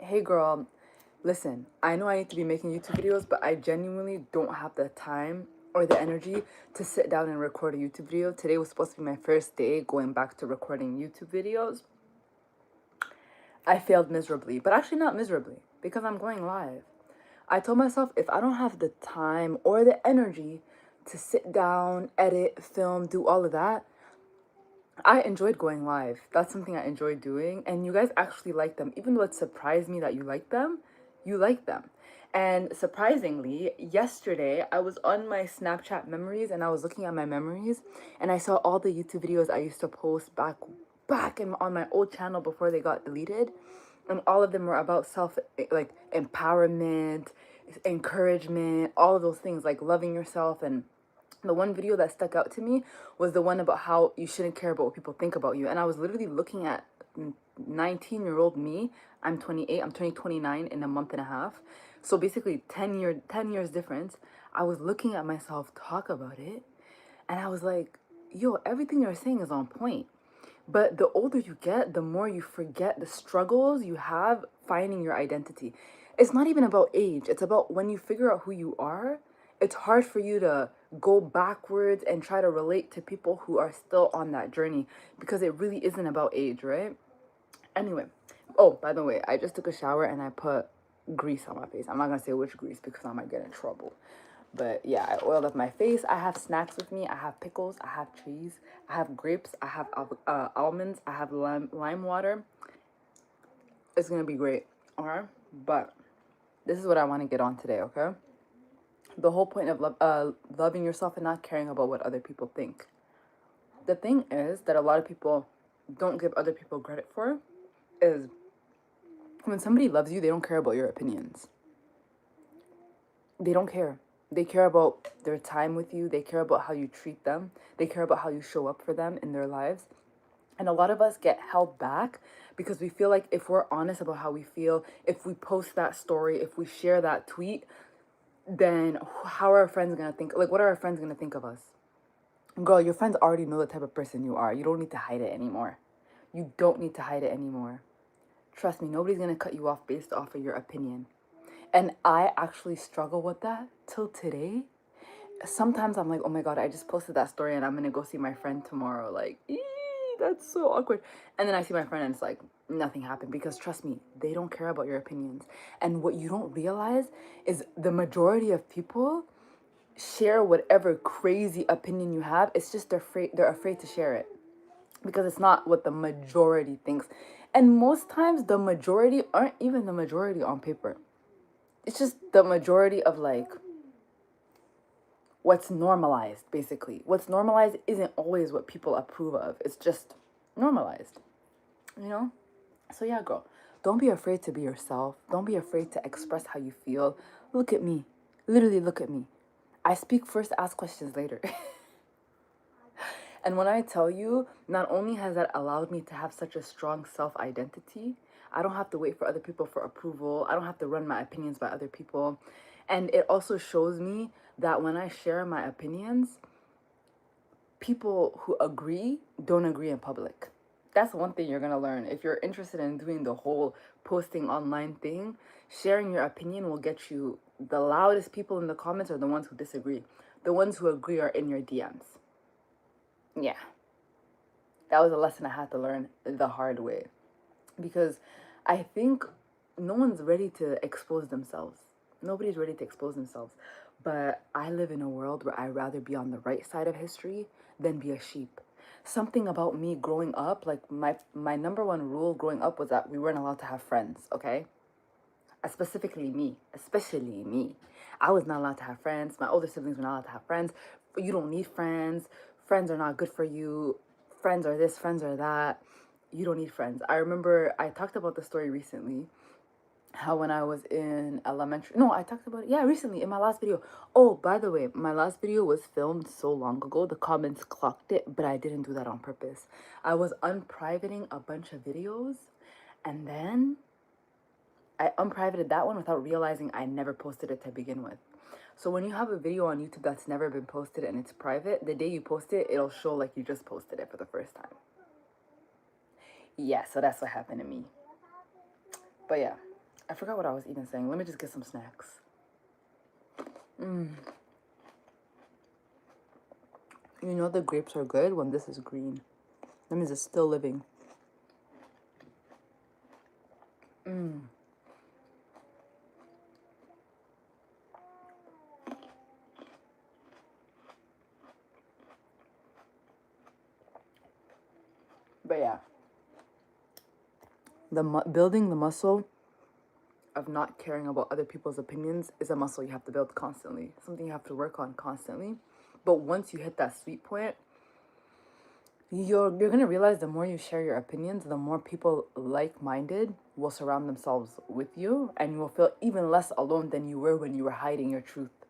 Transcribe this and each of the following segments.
Hey girl, listen, I know I need to be making YouTube videos, but I genuinely don't have the time or the energy to sit down and record a YouTube video. Today was supposed to be my first day going back to recording YouTube videos. I failed miserably, but actually not miserably because I'm going live. I told myself if I don't have the time or the energy to sit down, edit, film, do all of that, I enjoyed going live. That's something I enjoyed doing. And you guys actually like them. Even though it surprised me that you like them, you like them. And surprisingly, yesterday I was on my Snapchat memories and I was looking at my memories and I saw all the YouTube videos I used to post back on my old channel before they got deleted. And all of them were about self like empowerment, encouragement, all of those things like loving yourself. And the one video that stuck out to me was the one about how you shouldn't care about what people think about you. And I was literally looking at 19-year-old me. I'm 28. I'm turning 29 in a month and a half. So basically 10 years difference. I was looking at myself talk about it and I was like, yo, everything you're saying is on point. But the older you get, the more you forget the struggles you have finding your identity. It's not even about age. It's about when you figure out who you are, it's hard for you to go backwards and try to relate to people who are still on that journey because it really isn't about age, right? Anyway, oh, by the way, I just took a shower and I put grease on my face. I'm not gonna say which grease because I might get in trouble. But yeah, I oiled up my face. I have snacks with me. I have pickles. I have cheese. I have grapes. I have almonds. I have lime water. It's gonna be great. Okay, but this is what I want to get on today. Okay, the whole point of loving yourself and not caring about what other people think. The thing is that a lot of people don't give other people credit for is when somebody loves you, they don't care about your opinions. They don't care. They care about their time with you. They care about how you treat them. They care about how you show up for them in their lives. And a lot of us get held back because we feel like if we're honest about how we feel, if we post that story, if we share that tweet, then how are our friends going to think? Like, what are our friends going to think of us? Girl, your friends already know the type of person you are. You don't need to hide it anymore. You don't need to hide it anymore. Trust me, nobody's going to cut you off based off of your opinion. And I actually struggle with that till today. Sometimes I'm like, oh my God, I just posted that story and I'm gonna go see my friend tomorrow. Like, that's so awkward. And then I see my friend and it's like, nothing happened because trust me, they don't care about your opinions. And what you don't realize is the majority of people share whatever crazy opinion you have. It's just they're afraid to share it because it's not what the majority thinks. And most times the majority aren't even the majority on paper. It's just the majority of like what's normalized, basically. What's normalized isn't always what people approve of. It's just normalized, you know? So yeah, girl, don't be afraid to be yourself. Don't be afraid to express how you feel. Look at me. Literally look at me. I speak first, ask questions later. And when I tell you, not only has that allowed me to have such a strong self-identity, I don't have to wait for other people for approval. I don't have to run my opinions by other people. And it also shows me that when I share my opinions, people who agree don't agree in public. That's one thing you're going to learn. If you're interested in doing the whole posting online thing, sharing your opinion will get you the loudest people in the comments are the ones who disagree. The ones who agree are in your DMs. Yeah. That was a lesson I had to learn the hard way. Because I think no one's ready to expose themselves. Nobody's ready to expose themselves. But I live in a world where I'd rather be on the right side of history than be a sheep. Something about me growing up, like my number one rule growing up was that we weren't allowed to have friends, okay? Specifically me, especially me. I was not allowed to have friends. My older siblings were not allowed to have friends. You don't need friends. Friends are not good for you. Friends are this, friends are that. You don't need friends. I remember I talked about the story recently how when I was in elementary, no, I talked about it, yeah, recently in my last video. Oh, by the way, my last video was filmed so long ago, the comments clocked it, but I didn't do that on purpose. I was unprivating a bunch of videos, and then I unprivated that one without realizing I never posted it to begin with. So when you have a video on YouTube that's never been posted and it's private, the day you post it, it'll show like you just posted it for the first time. Yeah, so that's what happened to me. But yeah, I forgot what I was even saying. Let me just get some snacks. You know the grapes are good when this is green. That means it's still living. But yeah, building the muscle of not caring about other people's opinions is a muscle you have to build constantly. Something you have to work on constantly. But once you hit that sweet point, you're gonna realize the more you share your opinions, the more people like-minded will surround themselves with you, and you will feel even less alone than you were when you were hiding your truth.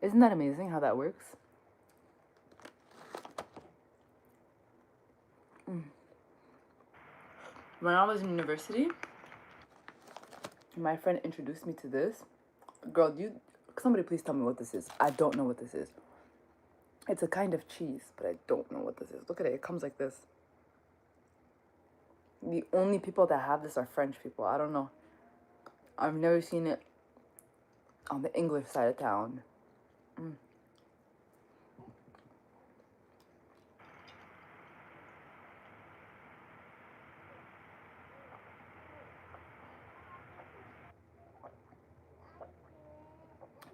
Isn't that amazing how that works? When I was in university, my friend introduced me to this. Girl, somebody please tell me what this is. I don't know what this is. It's a kind of cheese, but I don't know what this is. Look at it. It comes like this. The only people that have this are French people. I don't know. I've never seen it on the English side of town.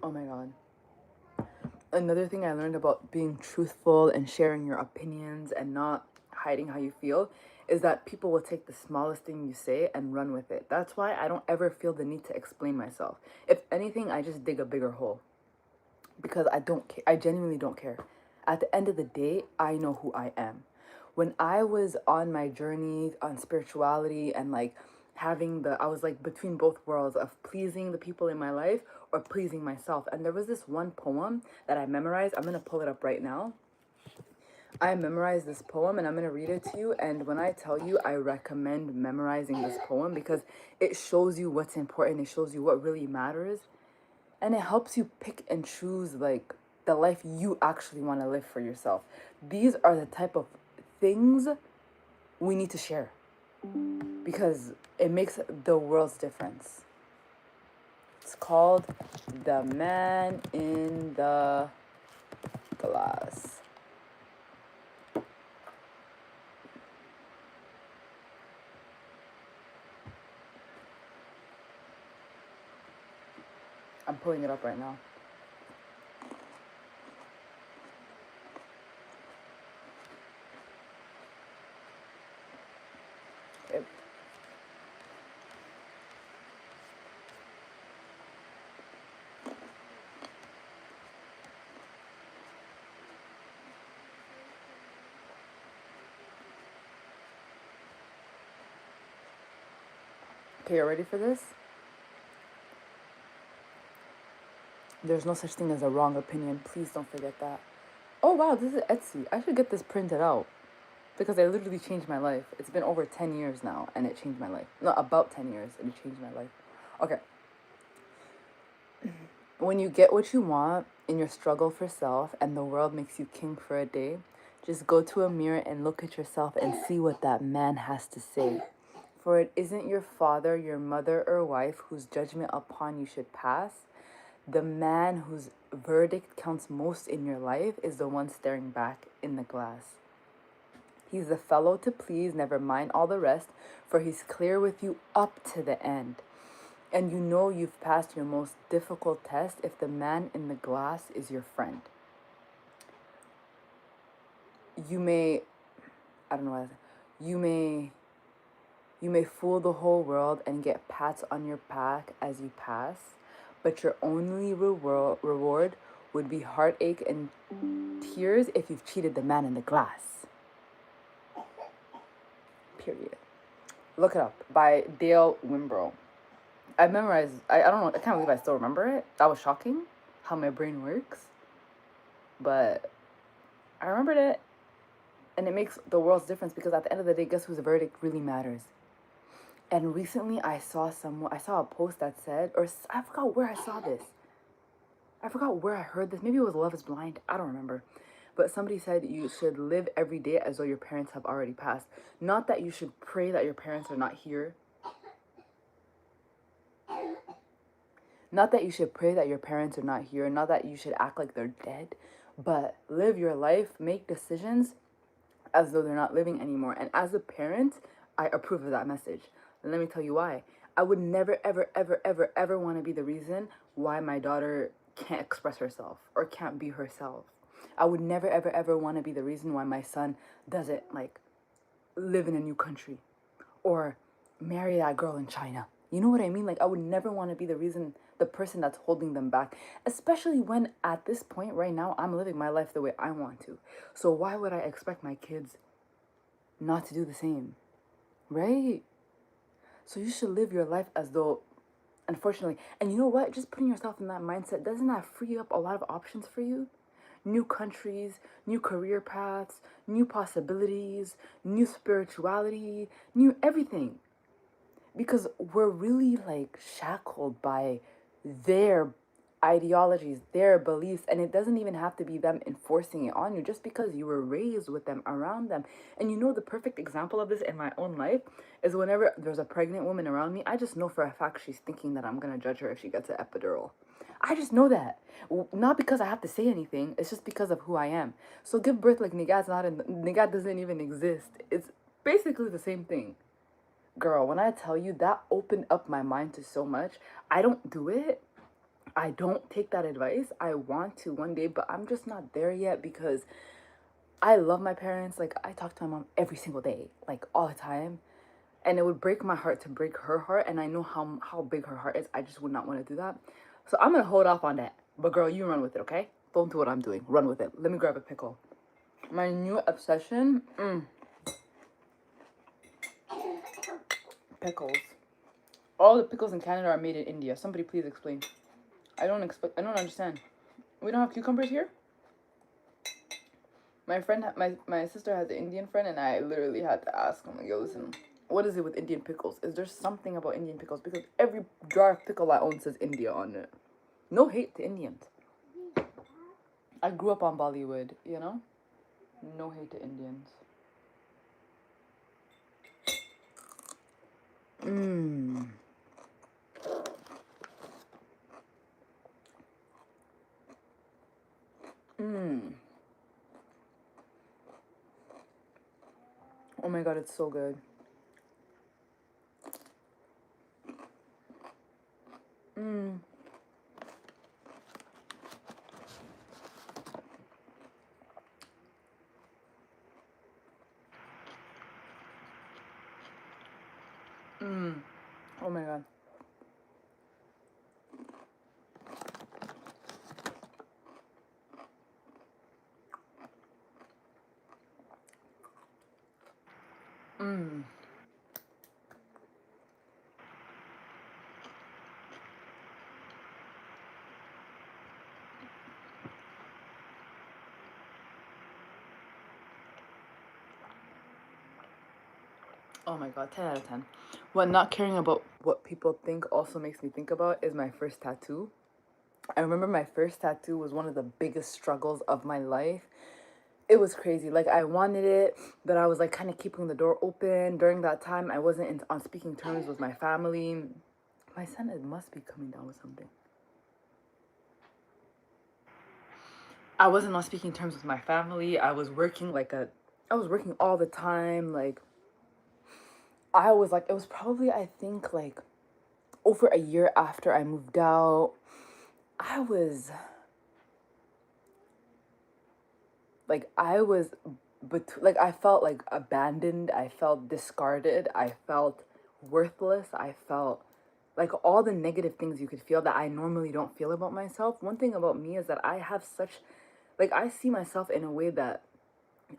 Oh my god. Another thing I learned about being truthful and sharing your opinions and not hiding how you feel is that people will take the smallest thing you say and run with it. That's why I don't ever feel the need to explain myself. If anything, I just dig a bigger hole because I don't care. I genuinely don't care. At the end of the day, I know who I am. When I was on my journey on spirituality and like I was like between both worlds of pleasing the people in my life or pleasing myself. And there was this one poem that I memorized. I'm gonna pull it up right now. I memorized this poem and I'm gonna read it to you. And when I tell you, I recommend memorizing this poem because it shows you what's important. It shows you what really matters. And it helps you pick and choose like the life you actually want to live for yourself. These are the type of things we need to share because it makes the world's difference. It's called The Man in the Glass. I'm pulling it up right now. It, okay, you ready for this? There's no such thing as a wrong opinion. Please don't forget that. Oh wow, this is Etsy. I should get this printed out because I literally changed my life. It's been over 10 years now and it changed my life. No, about 10 years and it changed my life. Okay. When you get what you want in your struggle for self and the world makes you king for a day, just go to a mirror and look at yourself and see what that man has to say. For it isn't your father, your mother, or wife whose judgment upon you should pass. The man whose verdict counts most in your life is the one staring back in the glass. He's the fellow to please, never mind all the rest, for he's clear with you up to the end. And you know you've passed your most difficult test if the man in the glass is your friend. You may, I don't know what I say, you may fool the whole world and get pats on your back as you pass, but your only reward would be heartache and tears if you've cheated the man in the glass. Period. Look it up by Dale Wimbrow. I memorized, I don't know, I can't believe I still remember it. That was shocking how my brain works. But I remembered it and it makes the world's difference because at the end of the day, guess whose verdict really matters? And recently I saw a post that said, or I forgot where I saw this. I forgot where I heard this. Maybe it was Love is Blind. I don't remember. But somebody said you should live every day as though your parents have already passed. Not that you should pray that your parents are not here. Not that you should pray that your parents are not here, not that you should act like they're dead, but live your life, make decisions as though they're not living anymore. And as a parent, I approve of that message. And let me tell you why. I would never, ever, ever, ever, ever want to be the reason why my daughter can't express herself or can't be herself. I would never, ever, ever want to be the reason why my son doesn't like live in a new country or marry that girl in China. You know what I mean? Like, I would never want to be the reason, the person that's holding them back, especially when at this point right now, I'm living my life the way I want to. So, why would I expect my kids not to do the same? Right? So, you should live your life as though, unfortunately, and you know what? Just putting yourself in that mindset, doesn't that free up a lot of options for you? New countries, new career paths, new possibilities, new spirituality, new everything. Because we're really like shackled by their ideologies, their beliefs, and it doesn't even have to be them enforcing it on you just because you were raised with them, around them. And you know, the perfect example of this in my own life is whenever there's a pregnant woman around me, I just know for a fact she's thinking that I'm gonna judge her if she gets an epidural. I just know that. Not because I have to say anything, it's just because of who I am. So give birth like Nigad's not in, Nigad doesn't even exist. It's basically the same thing. Girl, when I tell you that opened up my mind to so much, I don't do it. I don't take that advice. I want to one day, but I'm just not there yet because I love my parents. Like, I talk to my mom every single day, like all the time. And it would break my heart to break her heart. And I know how big her heart is. I just would not want to do that. So I'm going to hold off on that. But girl, you run with it, okay? Don't do what I'm doing. Run with it. Let me grab a pickle. My new obsession, pickles. All the pickles in Canada are made in India. Somebody please explain. I don't understand. We don't have cucumbers here? My sister has an Indian friend and I literally had to ask him, like, yo, listen, what is it with Indian pickles? Is there something about Indian pickles? Because every jar of pickle I own says India on it. No hate to Indians. I grew up on Bollywood, you know? No hate to Indians. Mmm. Mmm. Oh my god, it's so good. Mmm. Mmm. Oh my god. Mmm. Oh my god, 10 out of 10. What not caring about what people think also makes me think about is my first tattoo. I remember my first tattoo was one of the biggest struggles of my life. It was crazy. Like, I wanted it, but I was like kind of keeping the door open. During that time, I wasn't on speaking terms with my family. My son, it must be coming down with something. I wasn't on speaking terms with my family. I was working all the time. Like, I was like, it was probably, I think, like over a year after I moved out. I was I was, but like I felt like abandoned. I felt discarded. I felt worthless. I felt like all the negative things you could feel that I normally don't feel about myself. One thing about me is that I have such, like, I see myself in a way that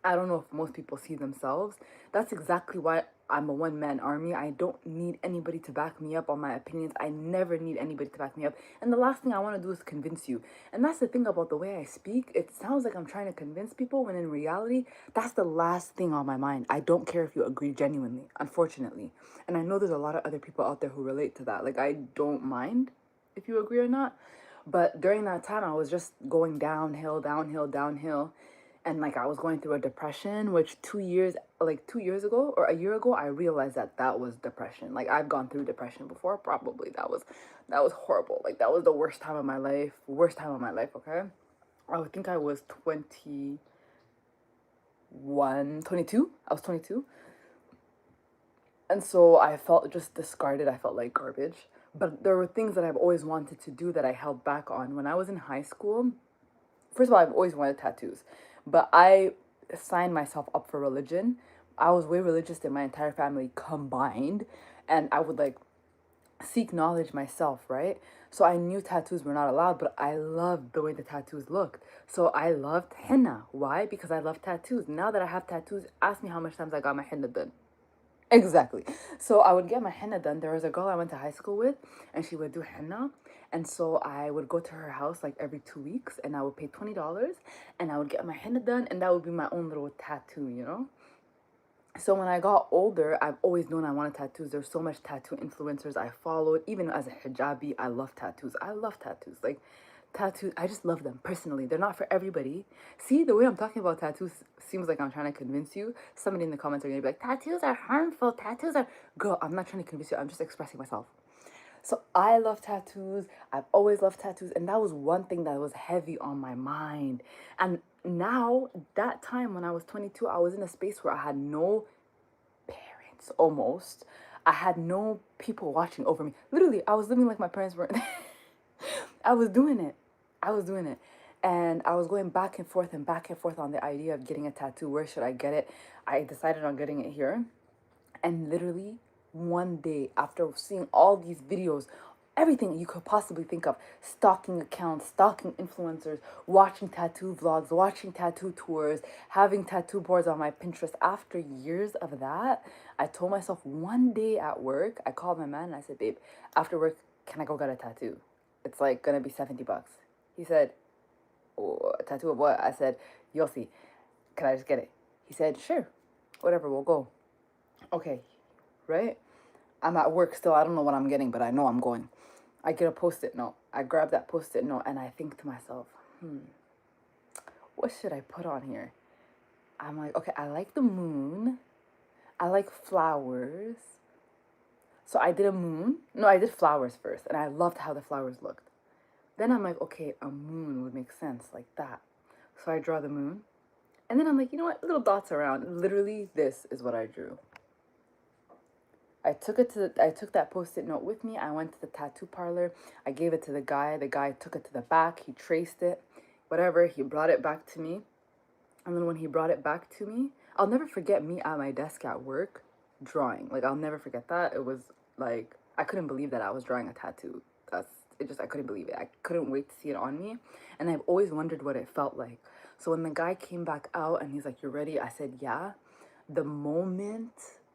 I don't know if most people see themselves. That's exactly why I'm a one man army. I don't need anybody to back me up on my opinions. I never need anybody to back me up. And the last thing I want to do is convince you. And that's the thing about the way I speak. It sounds like I'm trying to convince people when in reality, that's the last thing on my mind. I don't care if you agree genuinely, unfortunately. And I know there's a lot of other people out there who relate to that. Like, I don't mind if you agree or not. But during that time, I was just going downhill, downhill, downhill. and like I was going through a depression, which 2 years ago or a year ago, I realized that that was depression. Like I've gone through depression before, probably. That was horrible. Like that was the worst time of my life. Worst time of my life. Okay, I would think I was 22. I was 22, and so I felt just discarded. I felt like garbage. But there were things that I've always wanted to do that I held back on when I was in high school. First of all, I've always wanted tattoos, but I signed myself up for religion. I was way religious than my entire family combined, and I would like seek knowledge myself, right? So I knew tattoos were not allowed, but I loved the way the tattoos looked. So I loved henna. Why? Because I love tattoos. Now that I have tattoos, ask me how much times I got my henna done. Exactly. So I would get my henna done. There was a girl I went to high school with, and she would do henna. And so I would go to her house like every 2 weeks, and I would pay $20, and I would get my henna done, and that would be my own little tattoo, you know? So when I got older, I've always known I wanted tattoos. There's so much tattoo influencers I followed. Even as a hijabi, I love tattoos. I love tattoos. Like tattoos, I just love them personally. They're not for everybody. See, the way I'm talking about tattoos seems like I'm trying to convince you. Somebody in the comments are gonna be like, tattoos are harmful. Tattoos are... Girl, I'm not trying to convince you. I'm just expressing myself. So I love tattoos. I've always loved tattoos. And that was one thing that was heavy on my mind. And now, that time when I was 22, I was in a space where I had no parents almost. I had no people watching over me. Literally, I was living like my parents weren't. I was doing it. I was doing it. And I was going back and forth on the idea of getting a tattoo. Where should I get it? I decided on getting it here. And literally, one day after seeing all these videos, everything you could possibly think of, stalking accounts, stalking influencers, watching tattoo vlogs, watching tattoo tours, having tattoo boards on my Pinterest. After years of that, I told myself one day at work, I called my man and I said, babe, after work, can I go get a tattoo? It's like gonna be $70. He said, oh, a tattoo of what? I said, you'll see. Can I just get it? He said, sure, whatever, we'll go. Okay, right? I'm at work still. I don't know what I'm getting, but I know I'm going. I get a post-it note. I grab that post-it note and I think to myself, what should I put on here? I'm like, okay, I like the moon. I like flowers. So I did a moon. No, I did flowers first, and I loved how the flowers looked. Then I'm like, okay, a moon would make sense like that. So I draw the moon. And then I'm like, you know what? Little dots around. Literally, this is what I drew. I took that post-it note with me. I went to the tattoo parlor. I gave it to the guy. The guy took it to the back. He traced it. Whatever. He brought it back to me. And then when he brought it back to me, I'll never forget me at my desk at work drawing. Like I'll never forget that. It was like I couldn't believe that I was drawing a tattoo. I couldn't believe it. I couldn't wait to see it on me. And I've always wondered what it felt like. So when the guy came back out and he's like, "You ready?" I said, "Yeah." The moment,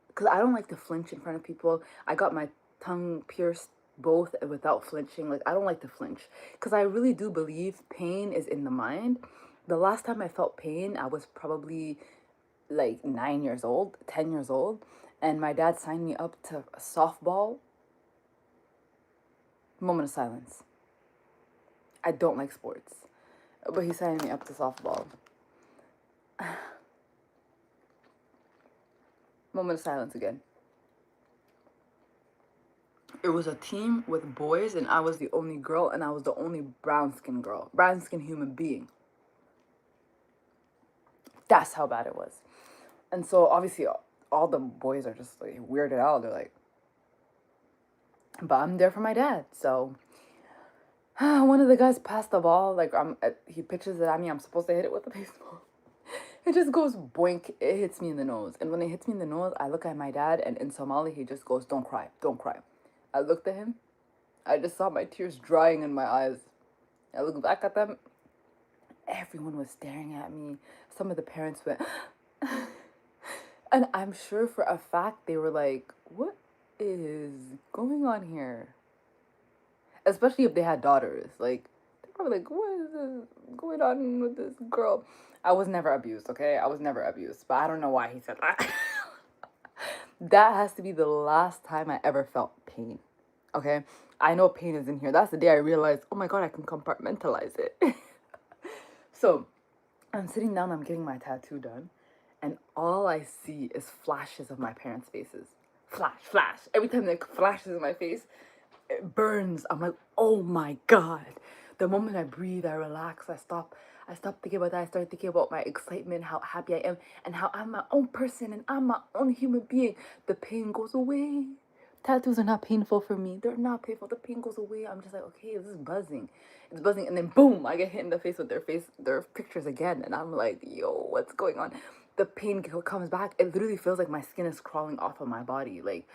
because I don't like to flinch in front of people. I got my tongue pierced both without flinching. Like I don't like to flinch because I really do believe pain is in the mind. The last time I felt pain, I was probably like 9 years old, 10 years old, and my dad signed me up to a softball. Moment of silence. I don't like sports, but he signed me up to softball. Moment of silence again. It was a team with boys, and I was the only girl, and I was the only brown skin girl, brown skin human being. That's how bad it was. And so obviously all the boys are just like weirded out. They're like, but I'm there for my dad. So one of the guys passed the ball. Like he pitches it at me. I'm supposed to hit it with a baseball. It just goes boink. It hits me in the nose. And when it hits me in the nose, I look at my dad, and in Somali, he just goes, "Don't cry, don't cry." I looked at him. I just saw my tears drying in my eyes. I looked back at them. Everyone was staring at me. Some of the parents went, and I'm sure for a fact they were like, what is going on here? Especially if they had daughters. Like, they were like, what is this going on with this girl? I was never abused, okay? I was never abused. But I don't know why he said that. That has to be the last time I ever felt pain, okay? I know pain is in here. That's the day I realized, oh my God, I can compartmentalize it. So I'm sitting down, I'm getting my tattoo done, and all I see is flashes of my parents' faces. Flash, flash. Every time it flashes in my face, it burns. I'm like, oh my God. The moment I breathe, I relax, I stop thinking about that. I start thinking about my excitement, how happy I am, and how I'm my own person and I'm my own human being. The pain goes away. Tattoos are not painful for me. They're not painful. The pain goes away. I'm just like, okay, this is buzzing. It's buzzing, and then boom, I get hit in the face with their pictures again, and I'm like, yo, what's going on? The pain comes back. It literally feels like my skin is crawling off of my body. Like,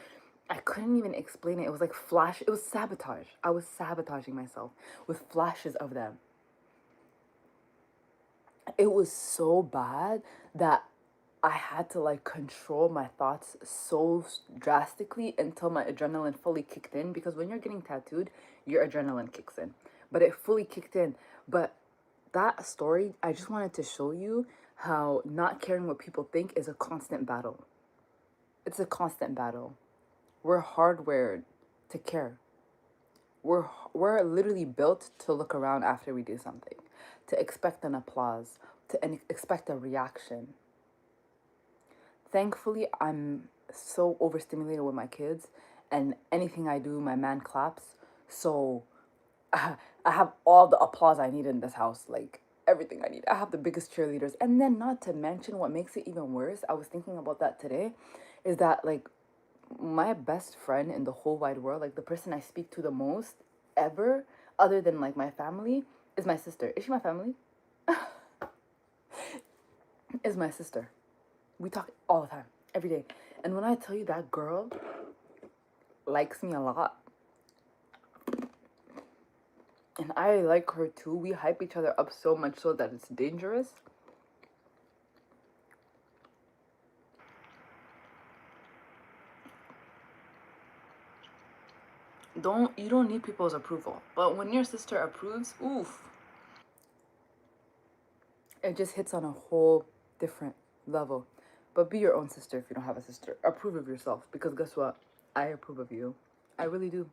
I couldn't even explain it. It was like flash. It was sabotage. I was sabotaging myself with flashes of them. It was so bad that I had to like control my thoughts so drastically until my adrenaline fully kicked in, because when you're getting tattooed, your adrenaline kicks in. But it fully kicked in. But that story, I just wanted to show you how not caring what people think is a constant battle. It's a constant battle. We're hardwired to care. We're literally built to look around after we do something, to expect an applause, to expect a reaction. Thankfully, I'm so overstimulated with my kids, and anything I do, my man claps. So I have all the applause I need in this house, like everything I need. I have the biggest cheerleaders. And then, not to mention, what makes it even worse, I was thinking about that today, is that like my best friend in the whole wide world, like the person I speak to the most ever, other than like my family, is my sister. Is she my family? Is my sister. We talk all the time, every day. And when I tell you that girl likes me a lot, and I like her too, we hype each other up so much so that it's dangerous. You don't need people's approval. But when your sister approves, oof, it just hits on a whole different level. But be your own sister if you don't have a sister. Approve of yourself, because guess what? I approve of you. I really do.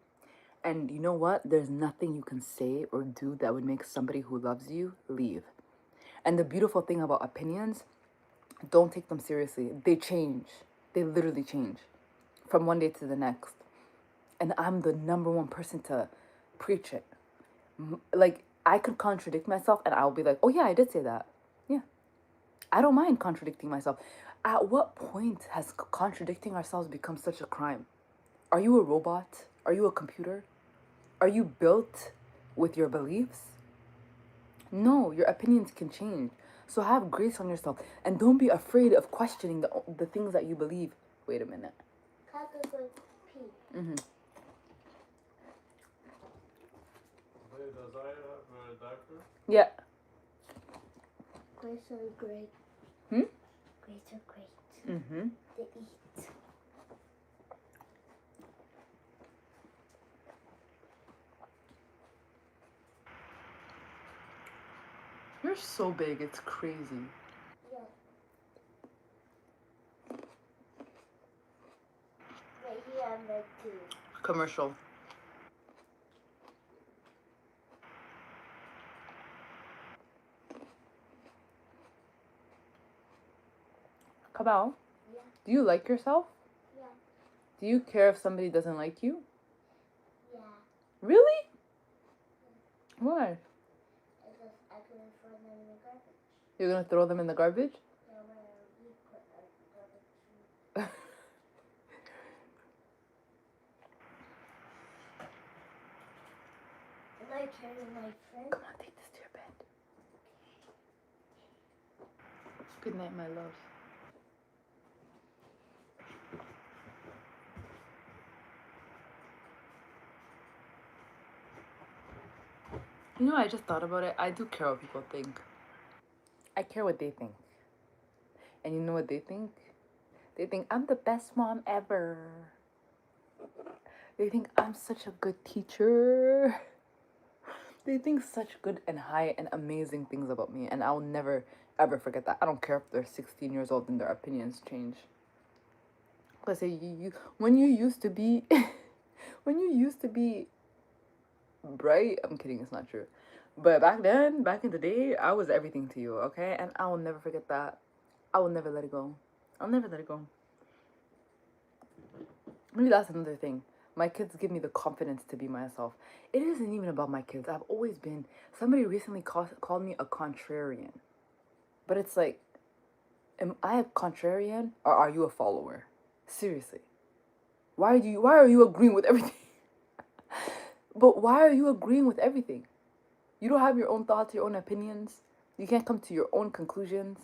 And you know what? There's nothing you can say or do that would make somebody who loves you leave. And the beautiful thing about opinions, don't take them seriously. They change. They literally change from one day to the next. And I'm the number one person to preach it. Like, I could contradict myself and I'll be like, oh yeah, I did say that. Yeah. I don't mind contradicting myself. At what point has contradicting ourselves become such a crime? Are you a robot? Are you a computer? Are you built with your beliefs? No, your opinions can change. So have grace on yourself and don't be afraid of questioning the things that you believe. Wait a minute. Mm-hmm. Wait, does I have a diaper? Yeah. Grades are great. Hmm? Grades are great. Mm-hmm. They eat. You're so big, it's crazy. Yeah. Wait, here I'm like two. Commercial. Kabao, Yeah. do you like yourself? Yeah. Do you care if somebody doesn't like you? Yeah. Really? Why? I couldn't throw them in the garbage. You're gonna throw them in the garbage? Yeah, where we put our garbage. And I carry my friend. Come on, take this to your bed. Good night, my love. You know, I just thought about it. I do care what people think. I care what they think. And you know what they think? They think I'm the best mom ever. They think I'm such a good teacher. They think such good and high and amazing things about me, and I'll never ever forget that. I don't care if they're 16 years old and their opinions change. Cause when you used to be, when you used to be bright. I'm kidding. It's not true. But back then, back in the day, I was everything to you, okay? And I will never forget that. I will never let it go. I'll never let it go. Maybe that's another thing. My kids give me the confidence to be myself. It isn't even about my kids. I've always been. Somebody recently called me a contrarian. But it's like, am I a contrarian or are you a follower? Seriously. Why are you agreeing with everything? But why are you agreeing with everything? You don't have your own thoughts, your own opinions. You can't come to your own conclusions.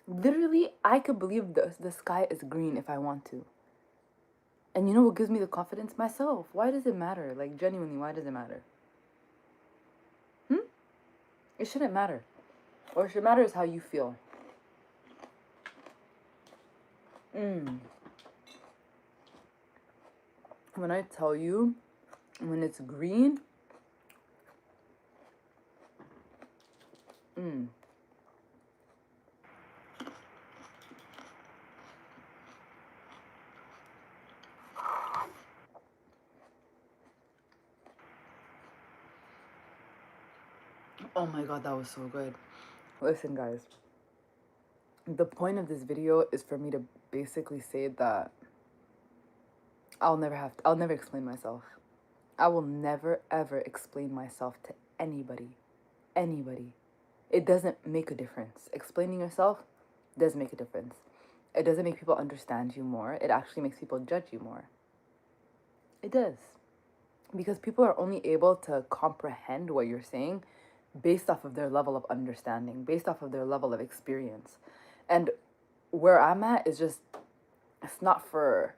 Literally, I could believe the sky is green if I want to. And you know what gives me the confidence? Myself. Why does it matter? Like, genuinely, why does it matter? It shouldn't matter. What should matter is how you feel. When I tell you, when it's green, oh my god, that was so good. Listen, guys, the point of this video is for me to basically say that I'll never explain myself. I will never ever explain myself to anybody. Anybody. It doesn't make a difference. Explaining yourself does make a difference. It doesn't make people understand you more. It actually makes people judge you more. It does. Because people are only able to comprehend what you're saying based off of their level of understanding, based off of their level of experience. And where I'm at is just it's not for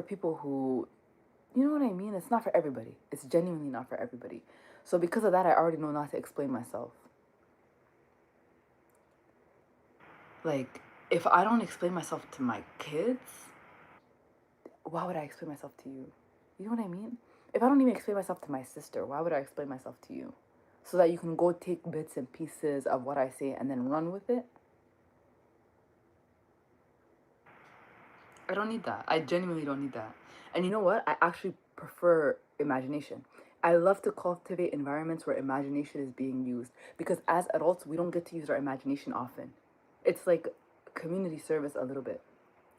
people who, you know what I mean? It's not for everybody. It's genuinely not for everybody. So because of that, I already know not to explain myself. Like, if I don't explain myself to my kids, why would I explain myself to you? You know what I mean? If I don't even explain myself to my sister, why would I explain myself to you? So that you can go take bits and pieces of what I say and then run with it? I don't need that. I genuinely don't need that. And you know what? I actually prefer imagination. I love to cultivate environments where imagination is being used because as adults, we don't get to use our imagination often. It's like community service a little bit.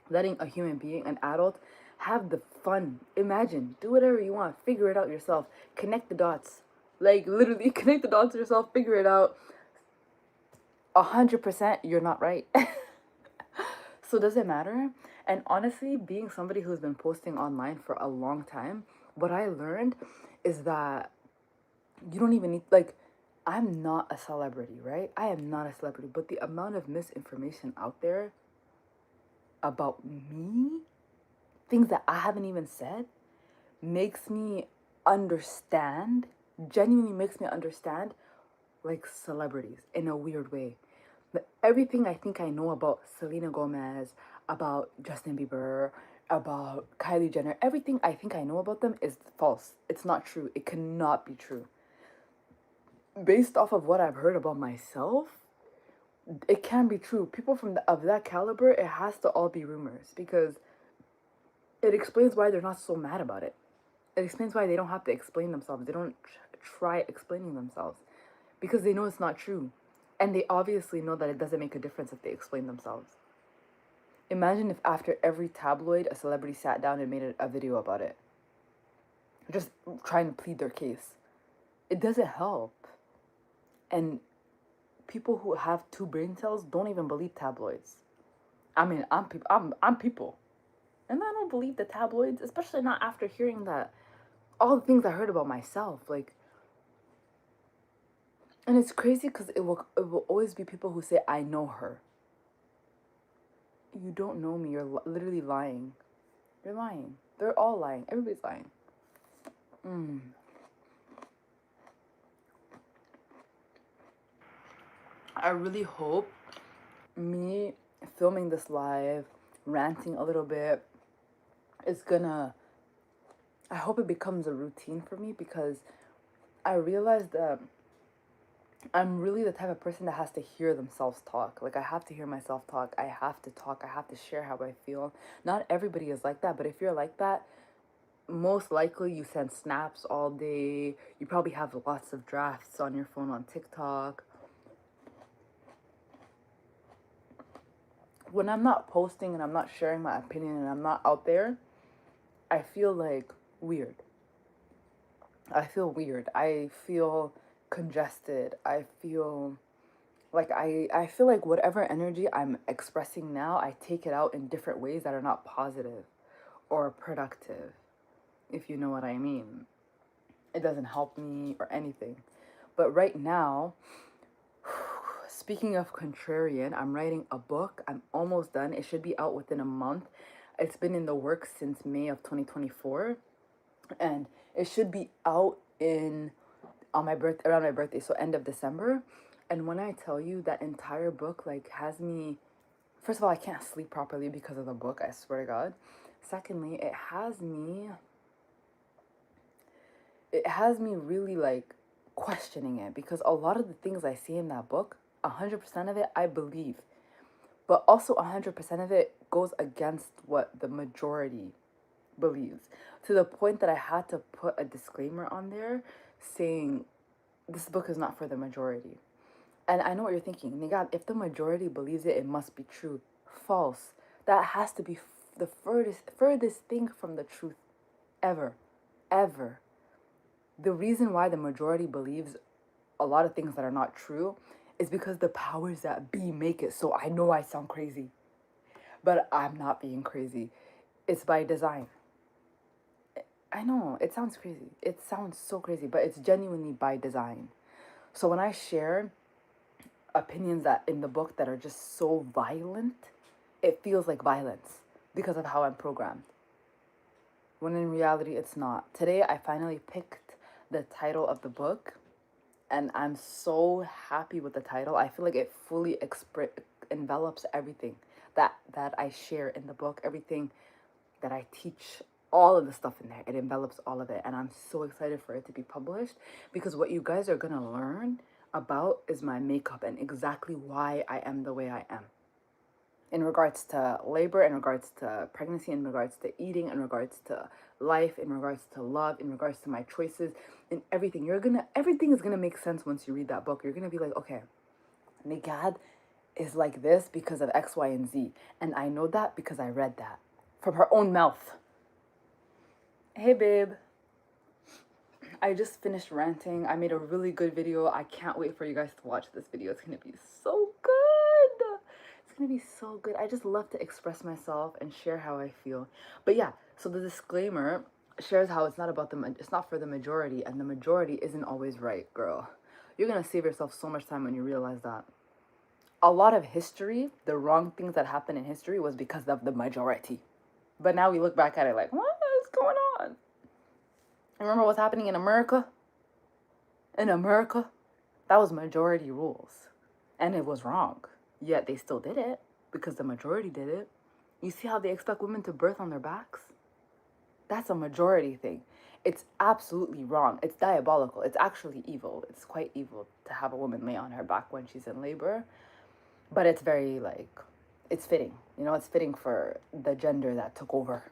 Letting a human being, an adult, have the fun. Imagine, do whatever you want, figure it out yourself, connect the dots. Like literally connect the dots yourself, figure it out. 100% you're not right. So does it matter? And honestly, being somebody who's been posting online for a long time, what I learned is that you don't even need, like, I'm not a celebrity, right? I am not a celebrity, but the amount of misinformation out there about me, things that I haven't even said, makes me understand, genuinely makes me understand, like, celebrities in a weird way. But everything I think I know about Selena Gomez, about Justin Bieber, about Kylie Jenner, everything I think I know about them is false. It's not true. It cannot be true. Based off of what I've heard about myself, it can be true. People of that caliber, it has to all be rumors because it explains why they're not so mad about it. It explains why they don't have to explain themselves. They don't try explaining themselves because they know it's not true. And they obviously know that it doesn't make a difference if they explain themselves. Imagine if after every tabloid, a celebrity sat down and made a video about it. Just trying to plead their case. It doesn't help. And people who have two brain cells don't even believe tabloids. I mean, I'm people. And I don't believe the tabloids, especially not after hearing that all the things I heard about myself. Like, and it's crazy because it will always be people who say, I know her. You don't know me. You're literally lying. You're lying. They're all lying. Everybody's lying. I really hope me filming this live, ranting a little bit, is gonna. I hope it becomes a routine for me because I realized that I'm really the type of person that has to hear themselves talk. Like, I have to hear myself talk. I have to talk. I have to share how I feel. Not everybody is like that, but if you're like that, most likely you send snaps all day. You probably have lots of drafts on your phone on TikTok. When I'm not posting and I'm not sharing my opinion and I'm not out there, I feel like weird. I feel weird. I feel congested. I feel like I feel like whatever energy I'm expressing now, I take it out in different ways that are not positive or productive, if you know what I mean. It doesn't help me or anything. But right now, speaking of contrarian, I'm writing a book. I'm almost done. It should be out within a month. It's been in the works since May of 2024, and it should be out in on my birth around my birthday, so end of December. And when I tell you that entire book like has me, first of all, I can't sleep properly because of the book, I swear to God. Secondly, it has me really like questioning it, because a lot of the things I see in that book, 100% of it I believe, but also 100% of it goes against what the majority believes, to the point that I had to put a disclaimer on there saying this book is not for the majority. And I know what you're thinking, Nigad, if the majority believes it, it must be true. False. That has to be the furthest thing from the truth ever. Ever. The reason why the majority believes a lot of things that are not true is because the powers that be make it so. I know I sound crazy, but I'm not being crazy. It's by design. I know, it sounds crazy. It sounds so crazy, but it's genuinely by design. So when I share opinions that in the book that are just so violent, it feels like violence because of how I'm programmed. When in reality, it's not. Today, I finally picked the title of the book, and I'm so happy with the title. I feel like it fully envelops everything that I share in the book, everything that I teach, all of the stuff in there. It envelops all of it, and I'm so excited for it to be published, because what you guys are gonna learn about is my makeup and exactly why I am the way I am. In regards to labor, in regards to pregnancy, in regards to eating, in regards to life, in regards to love, in regards to my choices, in everything. Everything is gonna make sense once you read that book. You're gonna be like, okay, Nigad is like this because of X, Y, and Z. And I know that because I read that from her own mouth. Hey, babe. I just finished ranting. I made a really good video. I can't wait for you guys to watch this video. It's gonna be so good. It's gonna be so good. I just love to express myself and share how I feel. But yeah, so the disclaimer shares how it's not for the majority, and the majority isn't always right, girl. You're gonna save yourself so much time when you realize that. A lot of history, the wrong things that happened in history was because of the majority. But now we look back at it like, what is going on? Remember what's happening in America? In America, that was majority rules. And it was wrong. Yet they still did it because the majority did it. You see how they expect women to birth on their backs? That's a majority thing. It's absolutely wrong. It's diabolical. It's actually evil. It's quite evil to have a woman lay on her back when she's in labor. But it's very, like, it's fitting. You know, it's fitting for the gender that took over.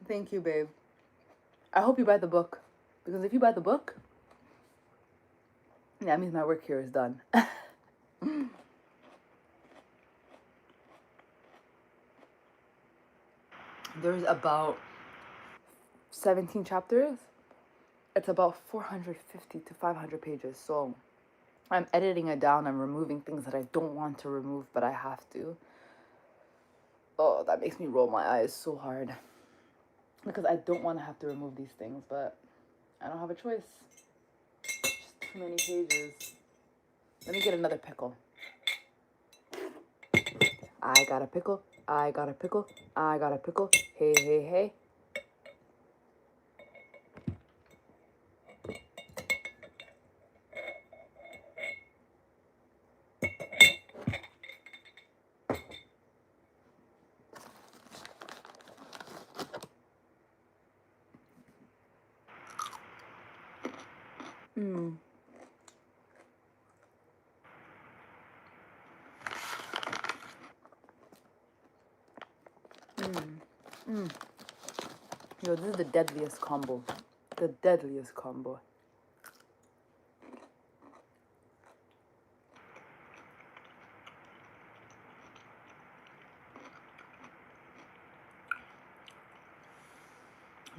Thank you, babe. I hope you buy the book. Because if you buy the book, that means my work here is done. There's about 17 chapters. It's about 450 to 500 pages. So I'm editing it down. I'm removing things that I don't want to remove, but I have to. Oh, that makes me roll my eyes so hard. Because I don't want to have to remove these things, but I don't have a choice. Just too many pages. Let me get another pickle. I got a pickle. I got a pickle. I got a pickle. Hey, hey, hey. Yo, this is the deadliest combo. The deadliest combo.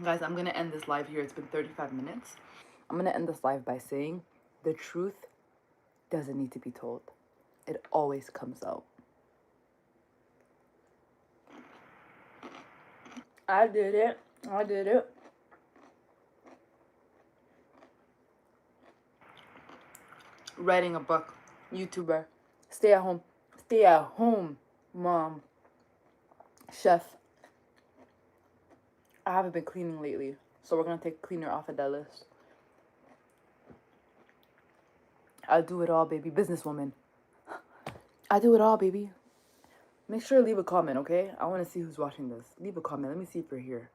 Guys, I'm gonna end this live here. It's been 35 minutes. I'm gonna end this live by saying the truth doesn't need to be told. It always comes out. I did it. I did it. Writing a book. YouTuber. Stay at home. Stay at home, mom. Chef. I haven't been cleaning lately, so we're gonna take cleaner off of that list. I do it all, baby. Businesswoman. I do it all, baby. Make sure to leave a comment, okay? I want to see who's watching this. Leave a comment. Let me see if you're here.